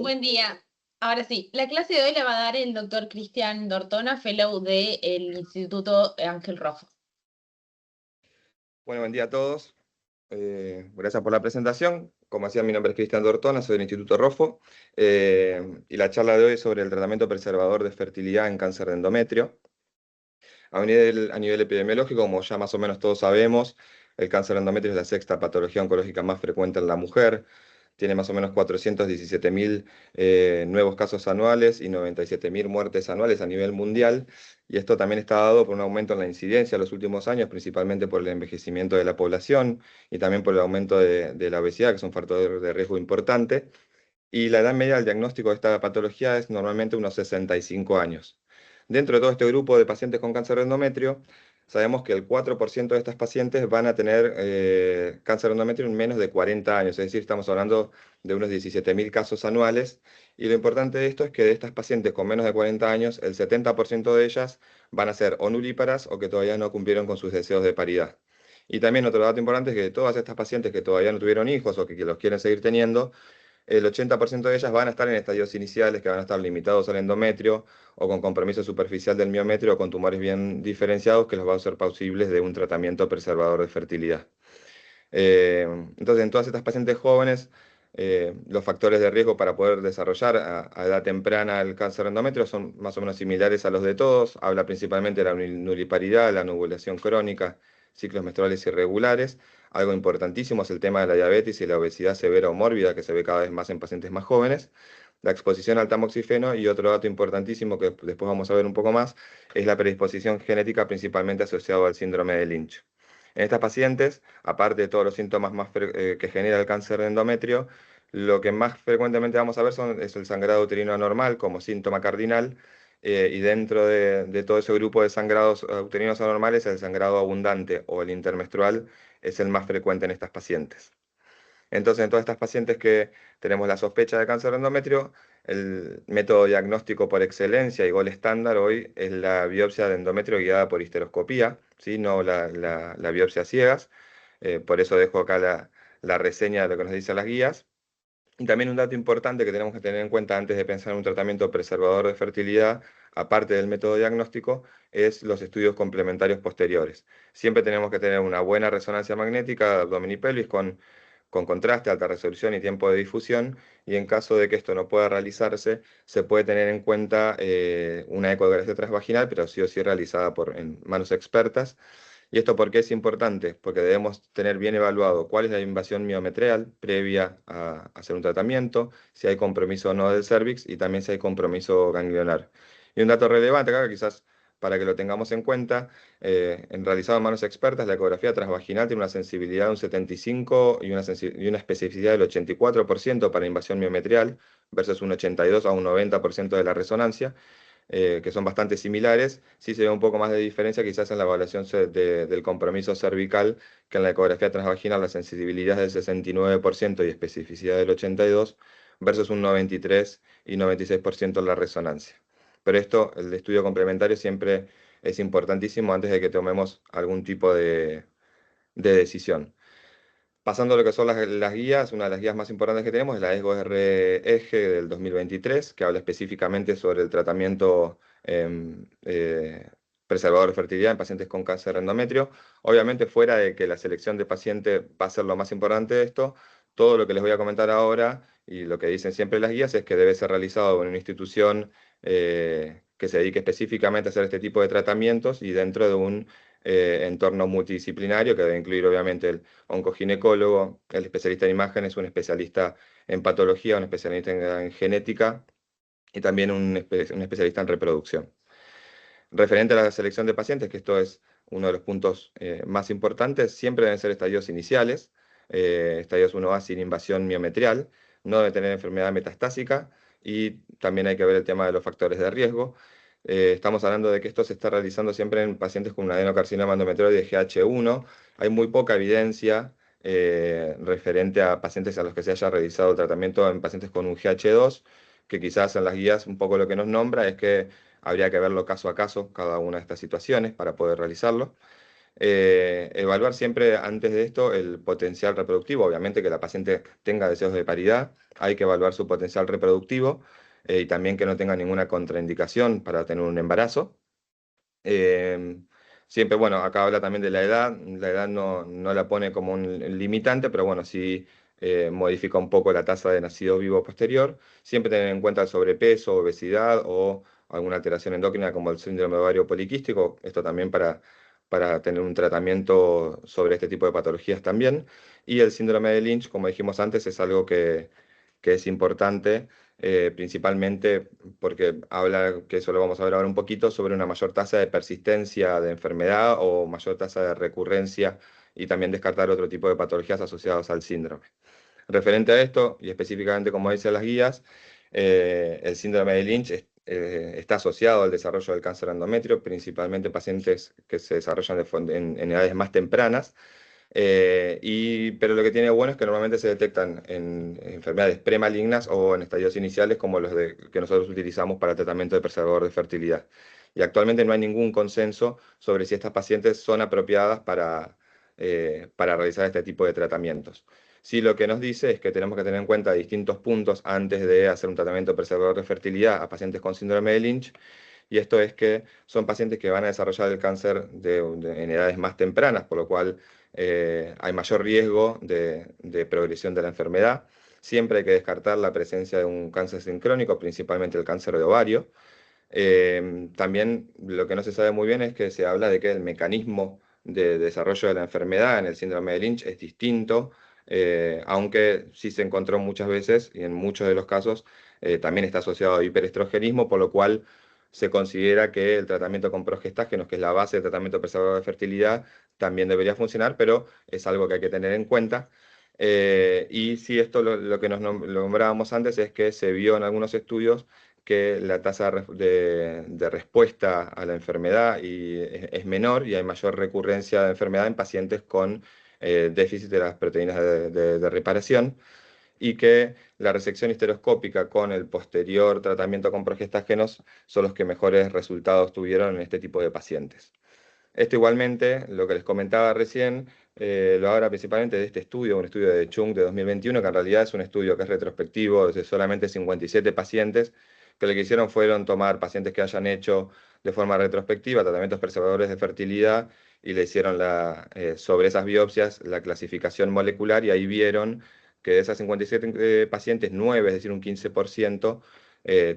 Buen día. Ahora sí, la clase de hoy la va a dar el doctor Cristian Dortona, fellow del Instituto Ángel Rojo. Bueno, buen día a todos. Gracias por la presentación. Como decía, mi nombre es Cristian Dortona, soy del Instituto Rofo. Y la charla de hoy es sobre el tratamiento preservador de fertilidad en cáncer de endometrio. A nivel epidemiológico, como ya más o menos todos sabemos, el cáncer de endometrio es la sexta patología oncológica más frecuente en la mujer. Tiene más o menos 417.000 nuevos casos anuales y 97.000 muertes anuales a nivel mundial. Y esto también está dado por un aumento en la incidencia en los últimos años, principalmente por el envejecimiento de la población y también por el aumento de la obesidad, que es un factor de riesgo importante. Y la edad media del diagnóstico de esta patología es normalmente unos 65 años. Dentro de todo este grupo de pacientes con cáncer de endometrio, sabemos que el 4% de estas pacientes van a tener cáncer de endometrio en menos de 40 años, es decir, estamos hablando de unos 17.000 casos anuales. Y lo importante de esto es que de estas pacientes con menos de 40 años, el 70% de ellas van a ser o nulíparas o que todavía no cumplieron con sus deseos de paridad. Y también otro dato importante es que de todas estas pacientes que todavía no tuvieron hijos o que los quieren seguir teniendo, el 80% de ellas van a estar en estadios iniciales que van a estar limitados al endometrio o con compromiso superficial del miometrio o con tumores bien diferenciados que los va a hacer posibles de un tratamiento preservador de fertilidad. Eh, entonces, en todas estas pacientes jóvenes, los factores de riesgo para poder desarrollar a edad temprana el cáncer de endometrio son más o menos similares a los de todos. Habla principalmente de la nuliparidad, la anovulación crónica, ciclos menstruales irregulares. Algo importantísimo es el tema de la diabetes y la obesidad severa o mórbida que se ve cada vez más en pacientes más jóvenes. La exposición al tamoxifeno y otro dato importantísimo que después vamos a ver un poco más es la predisposición genética principalmente asociado al síndrome de Lynch. En estas pacientes, aparte de todos los síntomas que genera el cáncer de endometrio, lo que más frecuentemente vamos a ver es el sangrado uterino anormal como síntoma cardinal, y dentro de todo ese grupo de sangrados uterinos anormales, el sangrado abundante o el intermenstrual es el más frecuente en estas pacientes. Entonces, en todas estas pacientes que tenemos la sospecha de cáncer de endometrio, el método diagnóstico por excelencia y gol estándar hoy es la biopsia de endometrio guiada por histeroscopía, ¿sí? No la biopsia ciegas. Por eso dejo acá la reseña de lo que nos dicen las guías. Y también un dato importante que tenemos que tener en cuenta antes de pensar en un tratamiento preservador de fertilidad, aparte del método diagnóstico, es los estudios complementarios posteriores. Siempre tenemos que tener una buena resonancia magnética de abdomen y pelvis con contraste, alta resolución y tiempo de difusión, y en caso de que esto no pueda realizarse, se puede tener en cuenta una ecografía transvaginal, pero sí o sí realizada en manos expertas. ¿Y esto por qué es importante? Porque debemos tener bien evaluado cuál es la invasión miometreal previa a hacer un tratamiento, si hay compromiso o no del cervix y también si hay compromiso ganglionar. Y un dato relevante acá, quizás para que lo tengamos en cuenta, en realizado en manos expertas, la ecografía transvaginal tiene una sensibilidad de un 75 y una especificidad del 84% para invasión miometrial versus un 82 a un 90% de la resonancia, que son bastante similares. Sí se ve un poco más de diferencia quizás en la evaluación del compromiso cervical, que en la ecografía transvaginal la sensibilidad es del 69% y especificidad del 82% versus un 93 y 96% en la resonancia. Pero esto, el estudio complementario siempre es importantísimo antes de que tomemos algún tipo de decisión. Pasando a lo que son las guías, una de las guías más importantes que tenemos es la ESGO-R-EGE del 2023, que habla específicamente sobre el tratamiento preservador de fertilidad en pacientes con cáncer de endometrio. Obviamente, fuera de que la selección de paciente va a ser lo más importante de esto, todo lo que les voy a comentar ahora y lo que dicen siempre las guías es que debe ser realizado en una institución que se dedique específicamente a hacer este tipo de tratamientos y dentro de un entorno multidisciplinario que debe incluir obviamente el oncoginecólogo, el especialista en imágenes, un especialista en patología, un especialista en genética y también un especialista en reproducción. Referente a la selección de pacientes, que esto es uno de los puntos más importantes, siempre deben ser estadios iniciales, estadios 1A sin invasión miometrial, no debe tener enfermedad metastásica y también hay que ver el tema de los factores de riesgo. Estamos hablando de que esto se está realizando siempre en pacientes con un adenocarcinoma endometrioide de GH1. Hay muy poca evidencia referente a pacientes a los que se haya realizado el tratamiento en pacientes con un GH2, que quizás en las guías un poco lo que nos nombra es que habría que verlo caso a caso, cada una de estas situaciones, para poder realizarlo. Evaluar siempre antes de esto el potencial reproductivo, obviamente que la paciente tenga deseos de paridad, hay que evaluar su potencial reproductivo y también que no tenga ninguna contraindicación para tener un embarazo. Eh, Siempre, bueno, acá habla también de la edad no la pone como un limitante, pero bueno, sí modifica un poco la tasa de nacido vivo posterior. Siempre tener en cuenta el sobrepeso, obesidad o alguna alteración endocrina como el síndrome ovario poliquístico, esto también para tener un tratamiento sobre este tipo de patologías también. Y el síndrome de Lynch, como dijimos antes, es algo que es importante principalmente porque habla, que eso lo vamos a ver ahora un poquito, sobre una mayor tasa de persistencia de enfermedad o mayor tasa de recurrencia y también descartar otro tipo de patologías asociadas al síndrome. Referente a esto, y específicamente como dicen las guías, el síndrome de Lynch está asociado al desarrollo del cáncer endometrio, principalmente en pacientes que se desarrollan en edades más tempranas. Pero lo que tiene bueno es que normalmente se detectan en enfermedades premalignas o en estadios iniciales como los que nosotros utilizamos para tratamiento de preservador de fertilidad. Y actualmente no hay ningún consenso sobre si estas pacientes son apropiadas para realizar este tipo de tratamientos. Sí, lo que nos dice es que tenemos que tener en cuenta distintos puntos antes de hacer un tratamiento de preservador de fertilidad a pacientes con síndrome de Lynch, y esto es que son pacientes que van a desarrollar el cáncer en edades más tempranas, por lo cual hay mayor riesgo de progresión de la enfermedad. Siempre hay que descartar la presencia de un cáncer sincrónico, principalmente el cáncer de ovario. También lo que no se sabe muy bien es que se habla de que el mecanismo de desarrollo de la enfermedad en el síndrome de Lynch es distinto, aunque sí se encontró muchas veces y en muchos de los casos también está asociado a hiperestrogenismo, por lo cual se considera que el tratamiento con progestágenos, que es la base del tratamiento preservador de fertilidad, también debería funcionar, pero es algo que hay que tener en cuenta. Y sí, esto lo que nos nombrábamos antes es que se vio en algunos estudios que la tasa de respuesta a la enfermedad es menor y hay mayor recurrencia de enfermedad en pacientes con déficit de las proteínas de reparación, y que la resección histeroscópica con el posterior tratamiento con progestágenos son los que mejores resultados tuvieron en este tipo de pacientes. Esto igualmente, lo que les comentaba recién, lo habla principalmente de este estudio, un estudio de Chung de 2021, que en realidad es un estudio que es retrospectivo de solamente 57 pacientes, que lo que hicieron fueron tomar pacientes que hayan hecho de forma retrospectiva tratamientos preservadores de fertilidad y le hicieron sobre esas biopsias la clasificación molecular, y ahí vieron que de esas 57 pacientes, 9, es decir, un 15%,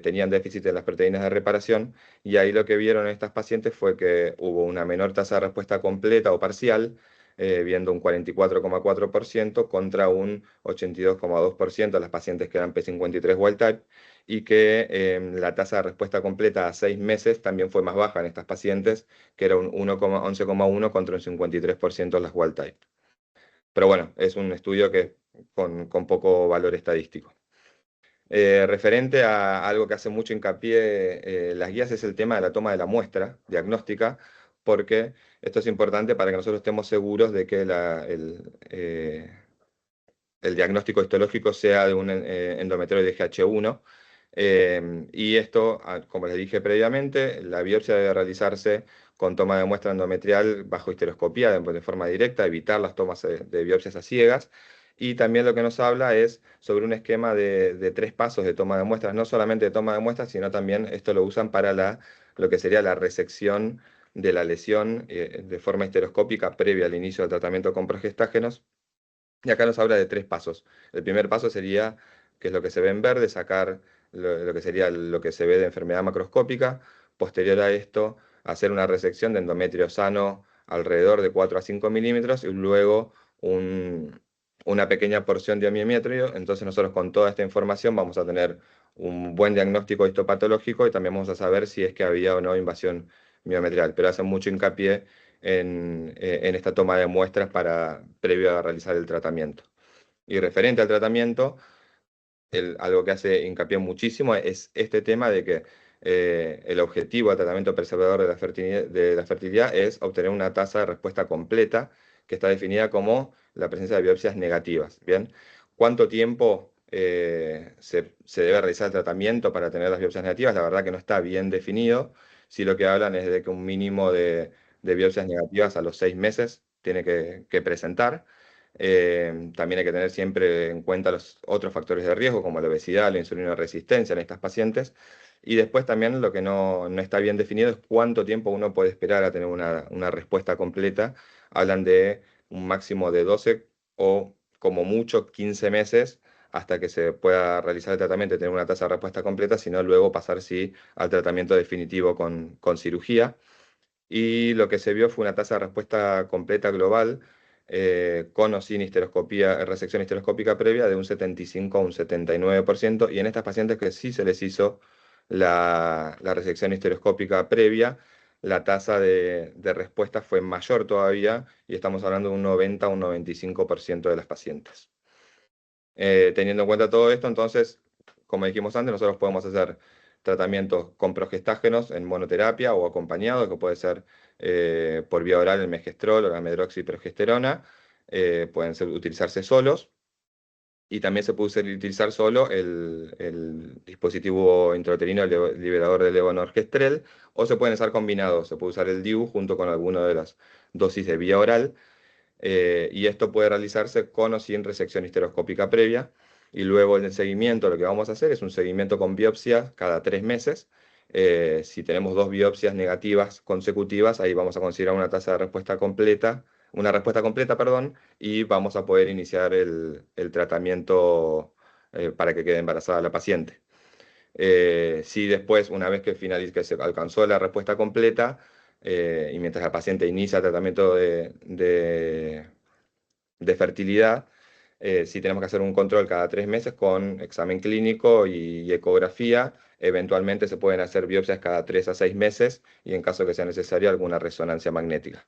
tenían déficit en las proteínas de reparación, y ahí lo que vieron en estas pacientes fue que hubo una menor tasa de respuesta completa o parcial, viendo un 44,4% contra un 82,2% de las pacientes que eran P53 wild type, y que la tasa de respuesta completa a 6 meses también fue más baja en estas pacientes, que era un 11,1 contra un 53% en las wild type. Pero bueno, es un estudio que con poco valor estadístico. Referente a algo que hace mucho hincapié las guías es el tema de la toma de la muestra diagnóstica, porque esto es importante para que nosotros estemos seguros de que el diagnóstico histológico sea de un endometrioide GH1. Y esto, como les dije previamente, la biopsia debe realizarse con toma de muestra endometrial bajo histeroscopía de forma directa, evitar las tomas de biopsias a ciegas. Y también lo que nos habla es sobre un esquema de 3 pasos de toma de muestras, no solamente de toma de muestras, sino también esto lo usan para lo que sería la resección de la lesión de forma histeroscópica previa al inicio del tratamiento con progestágenos. Y acá nos habla de 3 pasos. El primer paso sería, que es lo que se ve en verde, sacar lo que sería lo que se ve de enfermedad macroscópica. Posterior a esto, hacer una resección de endometrio sano alrededor de 4 a 5 milímetros y luego una pequeña porción de amiometrio. Entonces nosotros con toda esta información vamos a tener un buen diagnóstico histopatológico y también vamos a saber si es que había o no invasión miometrial. Pero hacen mucho hincapié en esta toma de muestras previo a realizar el tratamiento. Y referente al tratamiento, algo que hace hincapié muchísimo es este tema de que el objetivo del tratamiento preservador de la fertilidad es obtener una tasa de respuesta completa que está definida como la presencia de biopsias negativas. ¿Bien? ¿Cuánto tiempo se debe realizar el tratamiento para tener las biopsias negativas? La verdad que no está bien definido. Sí, lo que hablan es de que un mínimo de biopsias negativas a los 6 meses tiene que presentar. También hay que tener siempre en cuenta los otros factores de riesgo, como la obesidad, la insulina resistencia en estas pacientes. Y después también lo que no está bien definido es cuánto tiempo uno puede esperar a tener una respuesta completa. Hablan de un máximo de 12 o como mucho 15 meses hasta que se pueda realizar el tratamiento y tener una tasa de respuesta completa, sino luego pasar sí al tratamiento definitivo con cirugía. Y lo que se vio fue una tasa de respuesta completa global con o sin histeroscopía, resección histeroscópica previa de un 75 a un 79%, y en estas pacientes que sí se les hizo la resección histeroscópica previa, la tasa de respuesta fue mayor todavía, y estamos hablando de un 90 a un 95% de las pacientes. Teniendo en cuenta todo esto, entonces, como dijimos antes, nosotros podemos hacer tratamientos con progestágenos en monoterapia o acompañados, que puede ser por vía oral el megestrol o la medroxiprogesterona, pueden utilizarse solos, y también se puede utilizar solo el dispositivo intrauterino liberador de levonorgestrel, o se pueden usar combinados, se puede usar el DIU junto con alguna de las dosis de vía oral. Y esto puede realizarse con o sin resección histeroscópica previa. Y luego en el seguimiento lo que vamos a hacer es un seguimiento con biopsias cada 3 meses. Si tenemos dos biopsias negativas consecutivas, ahí vamos a considerar una tasa de respuesta completa, una respuesta completa, perdón, y vamos a poder iniciar el tratamiento para que quede embarazada la paciente. Si después, una vez que se alcanzó la respuesta completa, y mientras la paciente inicia el tratamiento de fertilidad, sí tenemos que hacer un control cada 3 meses con examen clínico y ecografía. Eventualmente se pueden hacer biopsias cada 3 a 6 meses, y en caso que sea necesario alguna resonancia magnética.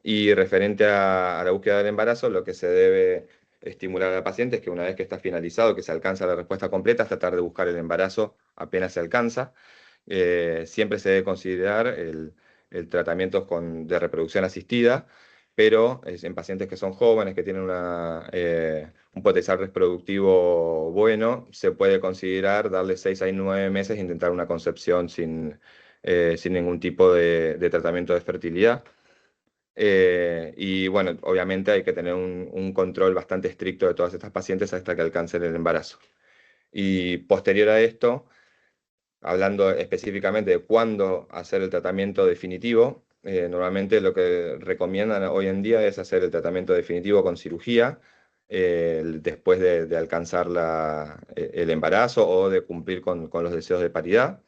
Y referente a la búsqueda del embarazo, lo que se debe estimular a la paciente es que una vez que está finalizado, que se alcanza la respuesta completa, es tratar de buscar el embarazo apenas se alcanza. Siempre se debe considerar el tratamiento de reproducción asistida, pero en pacientes que son jóvenes, que tienen un potencial reproductivo bueno, se puede considerar darle 6 a 9 meses e intentar una concepción sin ningún tipo de tratamiento de fertilidad. Y bueno, obviamente hay que tener un control bastante estricto de todas estas pacientes hasta que alcancen el embarazo. Y posterior a esto, hablando específicamente de cuándo hacer el tratamiento definitivo, normalmente lo que recomiendan hoy en día es hacer el tratamiento definitivo con cirugía, después de alcanzar el embarazo o de cumplir con los deseos de paridad.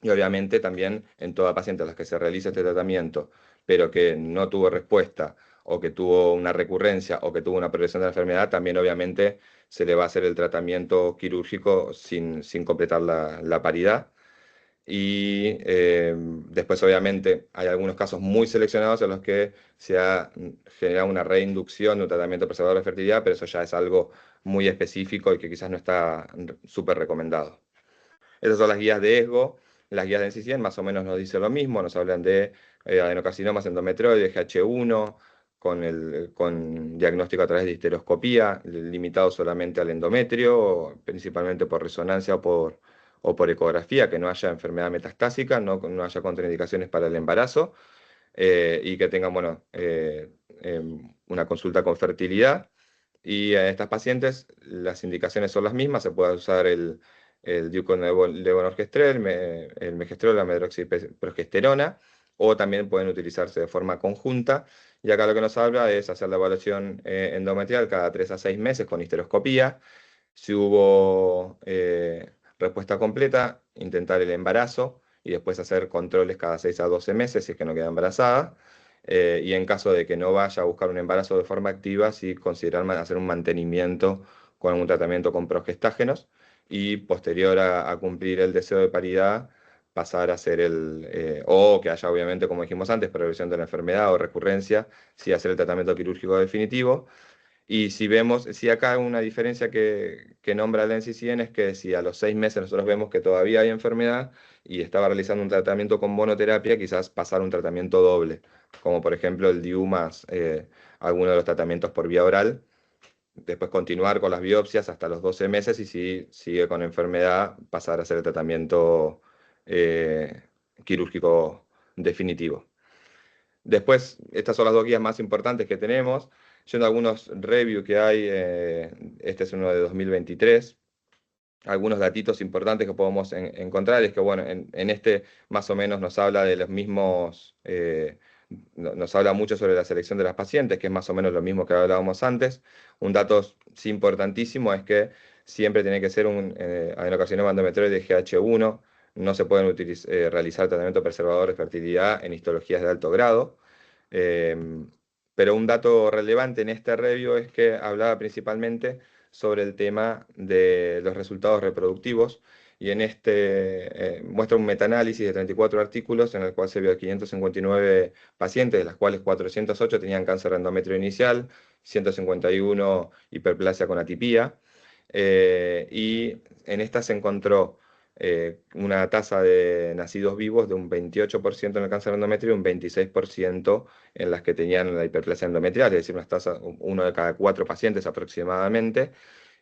Y obviamente también en toda paciente a la que se realiza este tratamiento, pero que no tuvo respuesta, o que tuvo una recurrencia, o que tuvo una progresión de la enfermedad, también obviamente se le va a hacer el tratamiento quirúrgico sin completar la paridad. Y después obviamente hay algunos casos muy seleccionados en los que se ha generado una reinducción de un tratamiento preservador de fertilidad, pero eso ya es algo muy específico y que quizás no está súper recomendado. Esas son las guías de ESGO. Las guías de NCCN más o menos nos dicen lo mismo, nos hablan de adenocarcinomas endometrioides, GH1, con diagnóstico a través de histeroscopía, limitado solamente al endometrio, principalmente por resonancia o por ecografía, que no haya enfermedad metastásica, no haya contraindicaciones para el embarazo, y que tengan, bueno, una consulta con fertilidad. Y a estas pacientes las indicaciones son las mismas, se puede usar el levonorgestrel, el megestrol, la medroxiprogesterona, o también pueden utilizarse de forma conjunta. Y acá lo que nos habla es hacer la evaluación endometrial cada 3 a 6 meses con histeroscopía. Si hubo respuesta completa, intentar el embarazo y después hacer controles cada 6 a 12 meses si es que no queda embarazada. Y en caso de que no vaya a buscar un embarazo de forma activa, sí considerar hacer un mantenimiento con un tratamiento con progestágenos, y posterior a cumplir el deseo de paridad, pasar a hacer o que haya obviamente, como dijimos antes, progresión de la enfermedad o recurrencia, sí hacer el tratamiento quirúrgico definitivo. Y si vemos, si acá una diferencia que nombra el NCCN es que si a los 6 meses nosotros vemos que todavía hay enfermedad y estaba realizando un tratamiento con monoterapia, quizás pasar un tratamiento doble, como por ejemplo el DIU más alguno de los tratamientos por vía oral, después continuar con las biopsias hasta los 12 meses, y si sigue con enfermedad, pasar a hacer el tratamiento quirúrgico definitivo. Después, estas son las dos guías más importantes que tenemos. Yendo a algunos reviews que hay, este es uno de 2023. Algunos datitos importantes que podemos encontrar es que, bueno, en este más o menos nos habla de los mismos, nos habla mucho sobre la selección de las pacientes, que es más o menos lo mismo que hablábamos antes. Un dato sí importantísimo es que siempre tiene que ser un adenocarcinoma endometrioide de GH1. No se pueden realizar tratamiento preservador de fertilidad en histologías de alto grado. Em, pero un dato relevante en este review es que hablaba principalmente sobre el tema de los resultados reproductivos y en este muestra un metaanálisis de 34 artículos en el cual se vio a 559 pacientes, de las cuales 408 tenían cáncer de endometrio inicial, 151 hiperplasia con atipía, y en esta se encontró una tasa de nacidos vivos de un 28% en el cáncer de endometrio y un 26% en las que tenían la hiperplasia endometrial, es decir, una tasa, uno de cada 4 pacientes aproximadamente.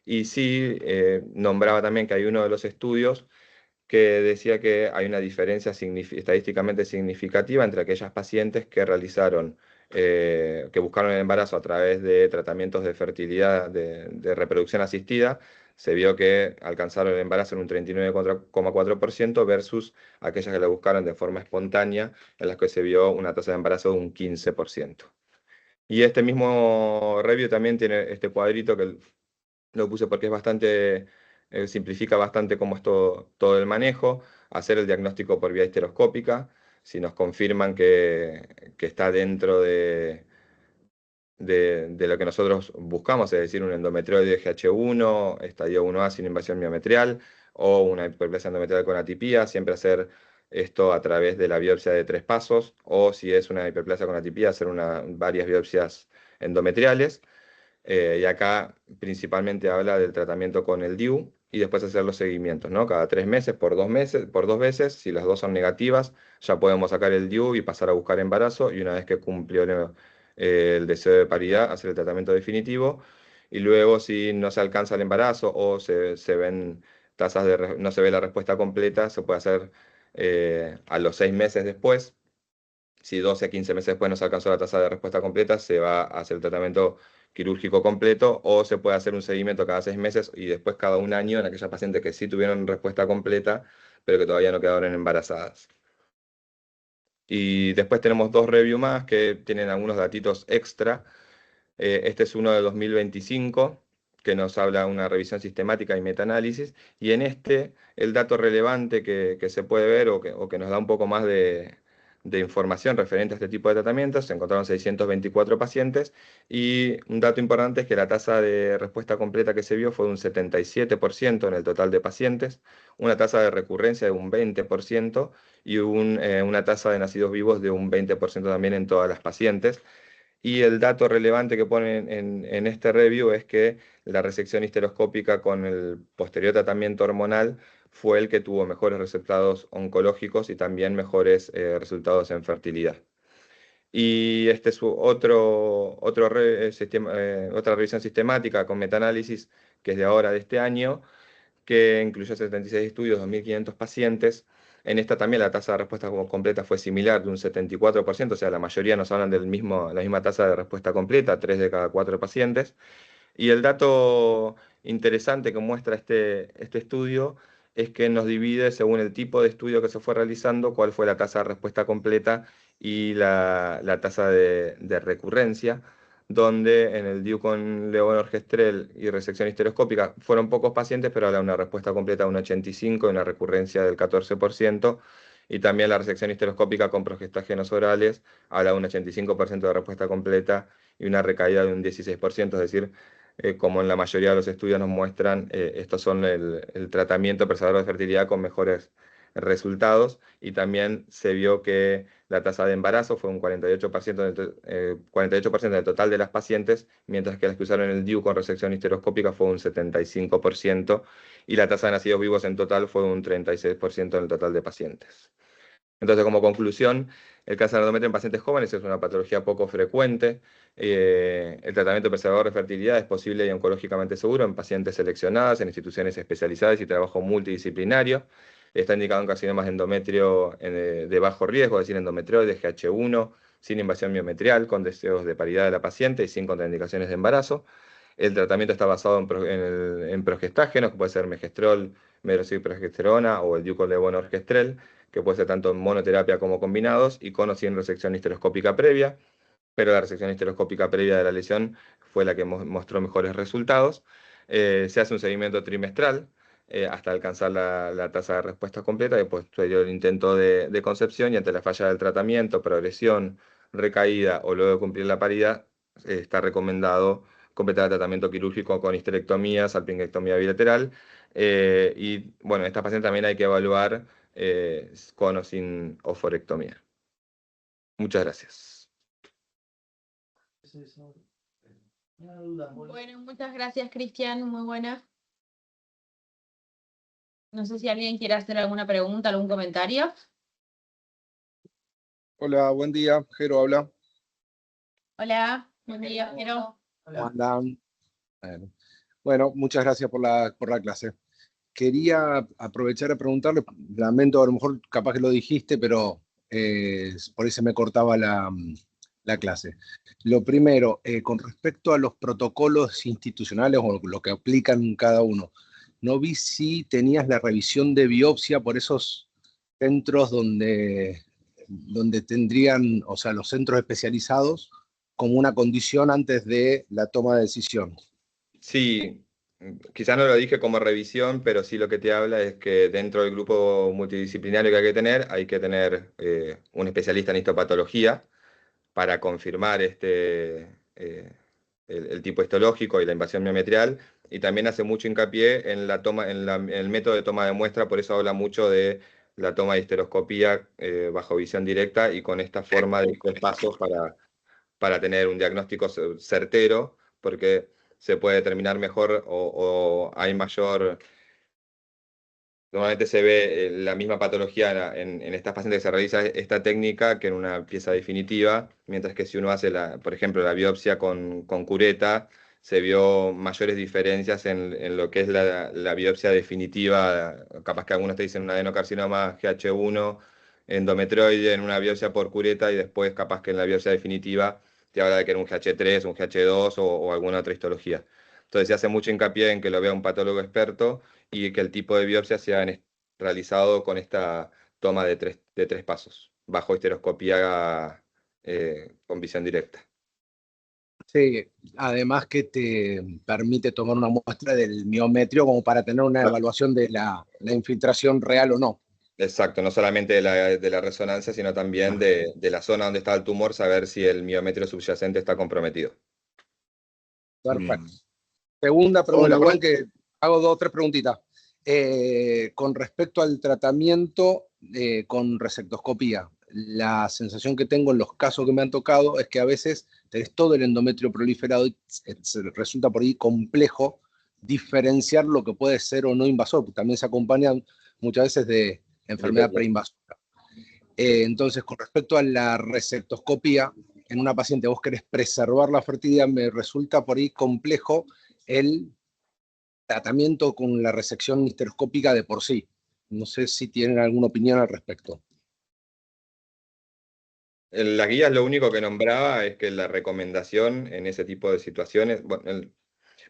Y sí, nombraba también que hay uno de los estudios que decía que hay una diferencia estadísticamente significativa entre aquellas pacientes que realizaron, que buscaron el embarazo a través de tratamientos de fertilidad, de reproducción asistida. Se vio que alcanzaron el embarazo en un 39,4% versus aquellas que lo buscaron de forma espontánea, en las que se vio una tasa de embarazo de un 15%. Y este mismo review también tiene este cuadrito que lo puse porque es bastante, simplifica bastante cómo es todo el manejo, hacer el diagnóstico por vía histeroscópica, si nos confirman que está dentro de lo que nosotros buscamos, es decir, un endometrioide GH1, estadio 1A sin invasión miometrial, o una hiperplasia endometrial con atipía, siempre hacer esto a través de la biopsia de 3 pasos, o si es una hiperplasia con atipía, hacer varias biopsias endometriales. Y acá principalmente habla del tratamiento con el DIU y después hacer los seguimientos, ¿no? Cada 3 meses, por 2 veces, si las dos son negativas, ya podemos sacar el DIU y pasar a buscar embarazo, y una vez que cumplió el deseo de paridad, hacer el tratamiento definitivo. Y luego, si no se alcanza el embarazo o se ven tasas no se ve la respuesta completa, se puede hacer a los 6 meses después. Si 12 a 15 meses después no se alcanzó la tasa de respuesta completa, se va a hacer el tratamiento quirúrgico completo, o se puede hacer un seguimiento cada 6 meses y después cada un año en aquellas pacientes que sí tuvieron respuesta completa, pero que todavía no quedaron embarazadas. Y después tenemos dos reviews más que tienen algunos datitos extra. Este es uno de 2025, que nos habla de una revisión sistemática y metaanálisis. Y en este, el dato relevante que se puede ver o que nos da un poco más de información referente a este tipo de tratamientos, se encontraron 624 pacientes, y un dato importante es que la tasa de respuesta completa que se vio fue de un 77% en el total de pacientes, una tasa de recurrencia de un 20% y una tasa de nacidos vivos de un 20% también en todas las pacientes. Y el dato relevante que ponen en este review es que la resección histeroscópica con el posterior tratamiento hormonal fue el que tuvo mejores resultados oncológicos y también mejores resultados en fertilidad. Y este es otra revisión sistemática con metaanálisis, que es de ahora, de este año, que incluyó 76 estudios, 2.500 pacientes. En esta también la tasa de respuesta completa fue similar, de un 74%, o sea, la mayoría nos hablan la misma tasa de respuesta completa, 3 de cada 4 pacientes. Y el dato interesante que muestra este estudio es que nos divide según el tipo de estudio que se fue realizando, cuál fue la tasa de respuesta completa y la tasa de recurrencia, donde en el DIU con levonorgestrel y resección histeroscópica fueron pocos pacientes, pero habla de una respuesta completa de un 85% y una recurrencia del 14%, y también la resección histeroscópica con progestágenos orales habla de un 85% de respuesta completa y una recaída de un 16%, es decir, como en la mayoría de los estudios nos muestran, estos son el tratamiento preservador de fertilidad con mejores resultados, y también se vio que la tasa de embarazo fue un 48% 48% del total de las pacientes, mientras que las que usaron el DIU con resección histeroscópica fue un 75%, y la tasa de nacidos vivos en total fue un 36% en el total de pacientes. Entonces, como conclusión, el cáncer de endometrio en pacientes jóvenes es una patología poco frecuente. El tratamiento preservador de fertilidad es posible y oncológicamente seguro en pacientes seleccionadas, en instituciones especializadas y trabajo multidisciplinario. Está indicado en carcinomas de endometrio de bajo riesgo, es decir, endometrioides GH1, sin invasión miometrial, con deseos de paridad de la paciente y sin contraindicaciones de embarazo. El tratamiento está basado en progestágenos, que puede ser megestrol, medroxyprogesterona o el diuco-levonorgestrel, que puede ser tanto en monoterapia como combinados, y con o sin resección histeroscópica previa, pero la resección histeroscópica previa de la lesión fue la que mostró mejores resultados. Se hace un seguimiento trimestral hasta alcanzar la tasa de respuesta completa, después el intento de concepción, y ante la falla del tratamiento, progresión, recaída o luego de cumplir la paridad, está recomendado completar el tratamiento quirúrgico con histerectomía, salpingectomía bilateral. Y bueno, esta paciente también hay que evaluar con o sin oforectomía. Muchas gracias. Bueno, muchas gracias, Cristian, muy buena. No sé si alguien quiere hacer alguna pregunta, algún comentario. Hola, buen día. Jero habla. Hola, buen día, Jero. ¿Cómo andan? Bueno, muchas gracias por la clase. Quería aprovechar a preguntarle, lamento, a lo mejor capaz que lo dijiste, pero por eso me cortaba la clase. Lo primero, con respecto a los protocolos institucionales o lo que aplican cada uno, no vi si tenías la revisión de biopsia por esos centros donde tendrían, o sea, los centros especializados, como una condición antes de la toma de decisión. Sí, quizás no lo dije como revisión, pero sí lo que te habla es que dentro del grupo multidisciplinario que hay que tener un especialista en histopatología para confirmar el tipo histológico y la invasión miometrial, y también hace mucho hincapié en la toma, en el método de toma de muestra, por eso habla mucho de la toma de histeroscopía bajo visión directa y con esta forma de 3 pasos para tener un diagnóstico certero, porque se puede determinar mejor o hay mayor. Normalmente se ve la misma patología en estas pacientes que se realiza esta técnica que en una pieza definitiva, mientras que si uno hace, por ejemplo, la biopsia con cureta, se vio mayores diferencias en lo que es la biopsia definitiva. Capaz que algunos te dicen un adenocarcinoma GH1 endometrioide en una biopsia por cureta, y después capaz que en la biopsia definitiva te habla de que era un GH3, un GH2 o alguna otra histología. Entonces se hace mucho hincapié en que lo vea un patólogo experto y que el tipo de biopsia sea realizado con esta toma de tres pasos, bajo histeroscopía con visión directa. Sí, además que te permite tomar una muestra del miometrio como para tener una evaluación de la infiltración real o no. Exacto, no solamente de la resonancia, sino también de la zona donde está el tumor, saber si el miometrio subyacente está comprometido. Perfecto. Segunda pregunta, perdón que hago 2 o 3 preguntitas. Con respecto al tratamiento con resectoscopía, la sensación que tengo en los casos que me han tocado es que a veces tenés todo el endometrio proliferado y resulta por ahí complejo diferenciar lo que puede ser o no invasor, porque también se acompañan muchas veces de enfermedad preinvasora. Entonces, con respecto a la resectoscopía, en una paciente vos querés preservar la fertilidad, me resulta por ahí complejo el tratamiento con la resección histeroscópica de por sí. No sé si tienen alguna opinión al respecto. En las guías lo único que nombraba es que la recomendación en ese tipo de situaciones, bueno,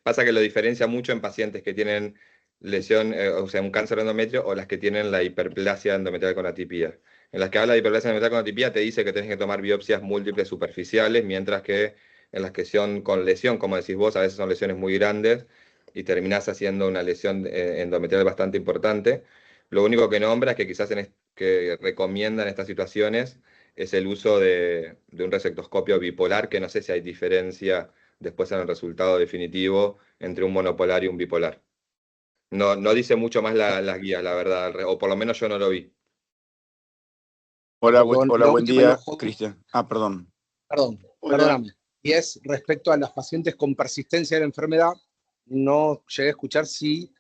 pasa que lo diferencia mucho en pacientes que tienen lesión, o sea, un cáncer de endometrio, o las que tienen la hiperplasia endometrial con atipía. En las que habla de hiperplasia endometrial con atipía te dice que tenés que tomar biopsias múltiples superficiales, mientras que en las que son con lesión, como decís vos, a veces son lesiones muy grandes y terminás haciendo una lesión endometrial bastante importante. Lo único que nombra es que quizás que recomiendan estas situaciones es el uso de un resectoscopio bipolar, que no sé si hay diferencia después en el resultado definitivo entre un monopolar y un bipolar. No dice mucho más las guías, la verdad, o por lo menos yo no lo vi. Hola, buen día, Cristian. Perdón. Perdóname. Y es respecto a las pacientes con persistencia de la enfermedad, no llegué a escuchar si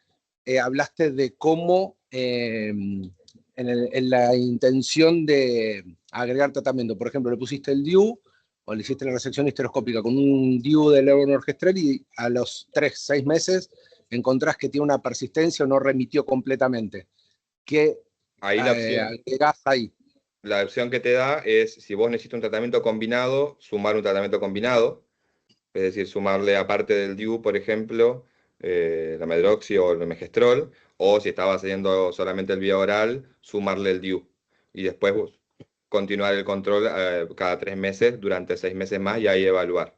hablaste de cómo en la intención de agregar tratamiento, por ejemplo, le pusiste el DIU o le hiciste la resección histeroscópica con un DIU de levonorgestrel y a los 3-6 meses encontrás que tiene una persistencia o no remitió completamente. ¿Qué Ahí agregás ahí? la opción que te da es, si vos necesitas un tratamiento combinado, sumar un tratamiento combinado, es decir, sumarle aparte del DIU, por ejemplo, la medroxi o el megestrol, o si estabas haciendo solamente el vía oral, sumarle el DIU. Y después continuar el control cada 3 meses, durante 6 meses más, y ahí evaluar.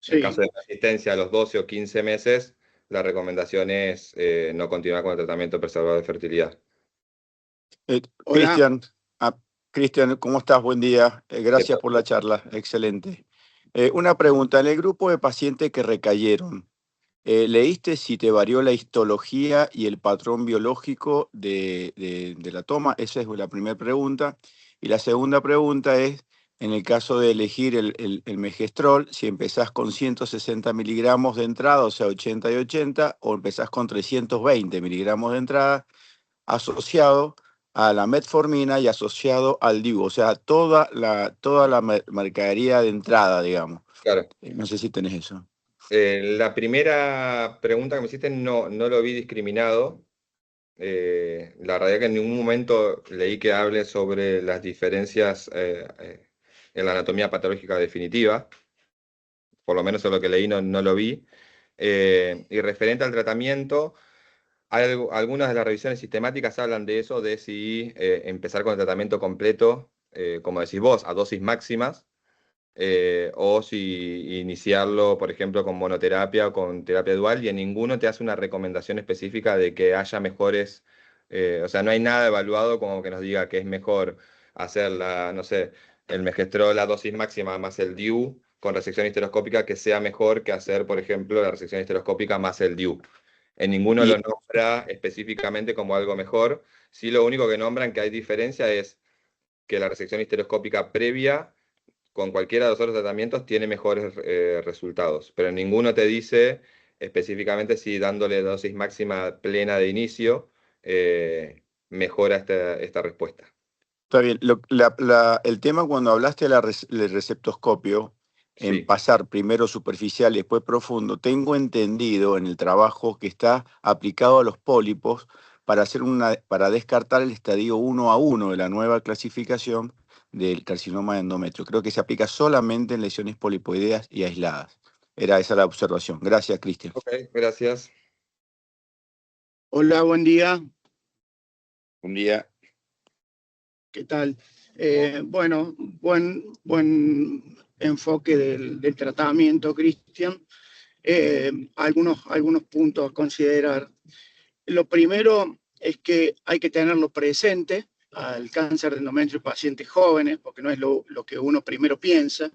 Sí. En caso de persistencia a los 12 o 15 meses, la recomendación es no continuar con el tratamiento preservador de fertilidad. Cristian, ¿cómo estás? Buen día. Gracias por la charla. Excelente. Una pregunta. En el grupo de pacientes que recayeron, ¿leíste si te varió la histología y el patrón biológico de la toma? Esa es la primera pregunta. Y la segunda pregunta es, en el caso de elegir el megestrol, si empezás con 160 miligramos de entrada, o sea, 80 y 80, o empezás con 320 miligramos de entrada, asociado a la metformina y asociado al DIU, o sea, toda la mercadería de entrada, digamos. Claro. No sé si tenés eso. La primera pregunta que me hiciste no lo vi discriminado. La realidad que en ningún momento leí que hable sobre las diferencias en la anatomía patológica definitiva. Por lo menos en lo que leí no lo vi. Y referente al tratamiento, algunas de las revisiones sistemáticas hablan de eso, de si empezar con el tratamiento completo, como decís vos, a dosis máximas, o si iniciarlo, por ejemplo, con monoterapia o con terapia dual, y en ninguno te hace una recomendación específica de que haya mejores, o sea, no hay nada evaluado como que nos diga que es mejor hacer no sé, el megestrol a dosis máxima más el DIU con resección histeroscópica, que sea mejor que hacer, por ejemplo, la resección histeroscópica más el DIU. En ninguno lo nombra específicamente como algo mejor. Sí, lo único que nombran que hay diferencia es que la resección histeroscópica previa con cualquiera de los otros tratamientos tiene mejores resultados, pero ninguno te dice específicamente si dándole dosis máxima plena de inicio mejora esta respuesta. Está bien. El tema cuando hablaste del receptoscopio, en Sí. pasar primero superficial y después profundo, tengo entendido en el trabajo que está aplicado a los pólipos para descartar el estadio 1A1 de la nueva clasificación del carcinoma de endometrio. Creo que se aplica solamente en lesiones polipoideas y aisladas. Era esa la observación. Gracias, Cristian. Ok, gracias. Hola, buen día. Buen día. ¿Qué tal? Bueno, buen enfoque del tratamiento, Cristian. Algunos puntos a considerar. Lo primero es que hay que tenerlo presente al cáncer de endometrio en pacientes jóvenes, porque no es lo que uno primero piensa.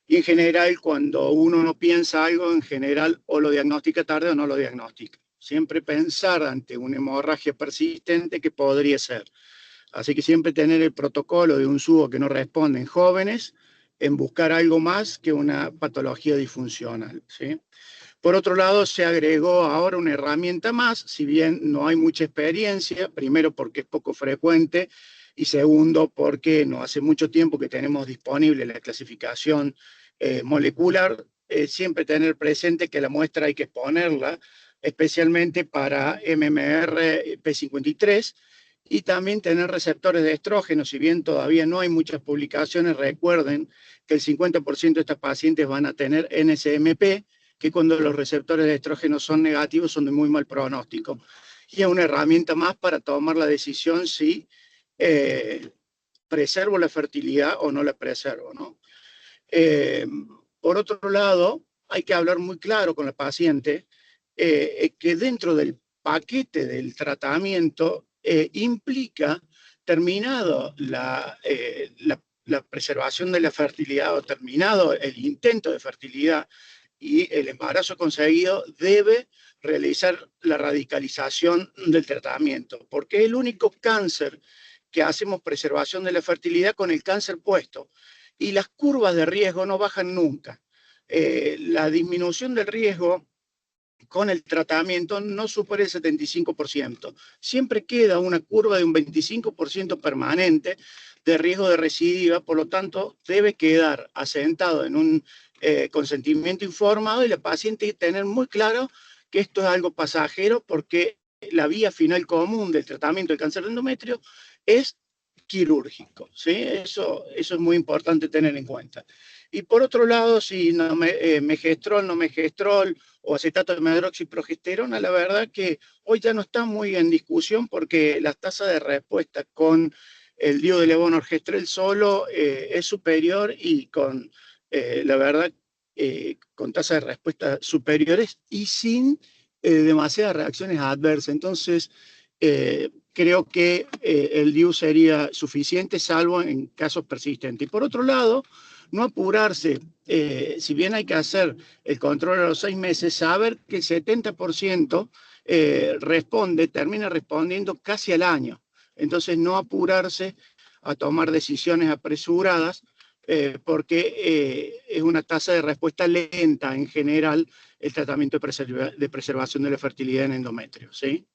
Y en general, cuando uno no piensa algo, en general o lo diagnostica tarde o no lo diagnostica. Siempre pensar ante una hemorragia persistente que podría ser. Así que siempre tener el protocolo de un SUBO que no responde en jóvenes, en buscar algo más que una patología disfuncional, ¿sí? Por otro lado, se agregó ahora una herramienta más, si bien no hay mucha experiencia, primero porque es poco frecuente y segundo porque no hace mucho tiempo que tenemos disponible la clasificación molecular, siempre tener presente que la muestra hay que exponerla, especialmente para MMR P53, y también tener receptores de estrógeno. Si bien todavía no hay muchas publicaciones, recuerden que el 50% de estas pacientes van a tener NSMP, que cuando los receptores de estrógeno son negativos son de muy mal pronóstico. Y es una herramienta más para tomar la decisión si preservo la fertilidad o no la preservo, ¿no? Por otro lado, hay que hablar muy claro con la paciente que dentro del paquete del tratamiento implica, terminado la preservación de la fertilidad o terminado el intento de fertilidad y el embarazo conseguido, debe realizar la radicalización del tratamiento, porque es el único cáncer que hacemos preservación de la fertilidad con el cáncer puesto. Y las curvas de riesgo no bajan nunca. La disminución del riesgo con el tratamiento no supera el 75%. Siempre queda una curva de un 25% permanente de riesgo de recidiva, por lo tanto, debe quedar asentado en un consentimiento informado y la paciente tener muy claro que esto es algo pasajero, porque la vía final común del tratamiento del cáncer de endometrio es quirúrgico, ¿sí? Eso es muy importante tener en cuenta. Y por otro lado, si megestrol, no megestrol o acetato de medroxiprogesterona, la verdad que hoy ya no está muy en discusión porque la tasa de respuesta con el diolevonorgestrel solo es superior y con, la verdad, con tasas de respuesta superiores y sin demasiadas reacciones adversas. Entonces, creo que el DIU sería suficiente, salvo en casos persistentes. Y por otro lado, no apurarse, si bien hay que hacer el control a los 6 meses, saber que el 70% termina respondiendo casi al año. Entonces, no apurarse a tomar decisiones apresuradas, porque es una tasa de respuesta lenta en general el tratamiento de preservación de la fertilidad en endometrio, ¿sí?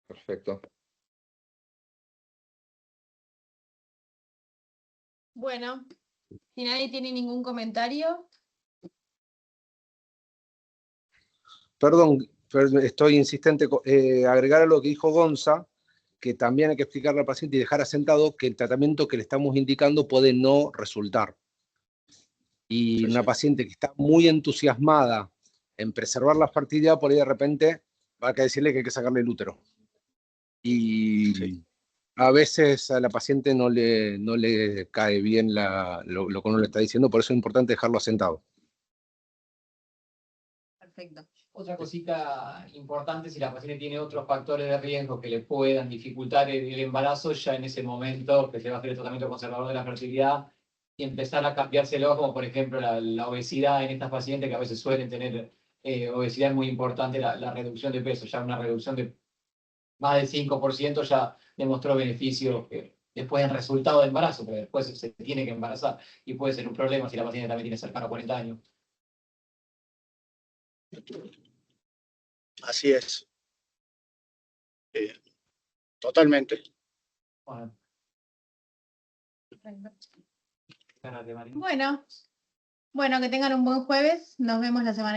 Perfecto. Bueno, si nadie tiene ningún comentario. Perdón, estoy insistente, agregar a lo que dijo Gonza, que también hay que explicarle al paciente y dejar asentado que el tratamiento que le estamos indicando puede no resultar. Y una paciente que está muy entusiasmada en preservar la fertilidad, por ahí de repente va a decirle que hay que sacarle el útero. Y a veces a la paciente no le cae bien lo que uno le está diciendo, por eso es importante dejarlo asentado. Perfecto. Otra cosita importante, si la paciente tiene otros factores de riesgo que le puedan dificultar el embarazo, ya en ese momento que se va a hacer el tratamiento conservador de la fertilidad y empezar a cambiárselo, como por ejemplo la obesidad en estas pacientes que a veces suelen tener obesidad, es muy importante la reducción de peso, ya una reducción de más del 5% ya demostró beneficios después en resultado de embarazo, pero después se tiene que embarazar y puede ser un problema si la paciente también tiene cercano a 40 años. Así es. Totalmente. Bueno. Bueno, que tengan un buen jueves. Nos vemos la semana que viene.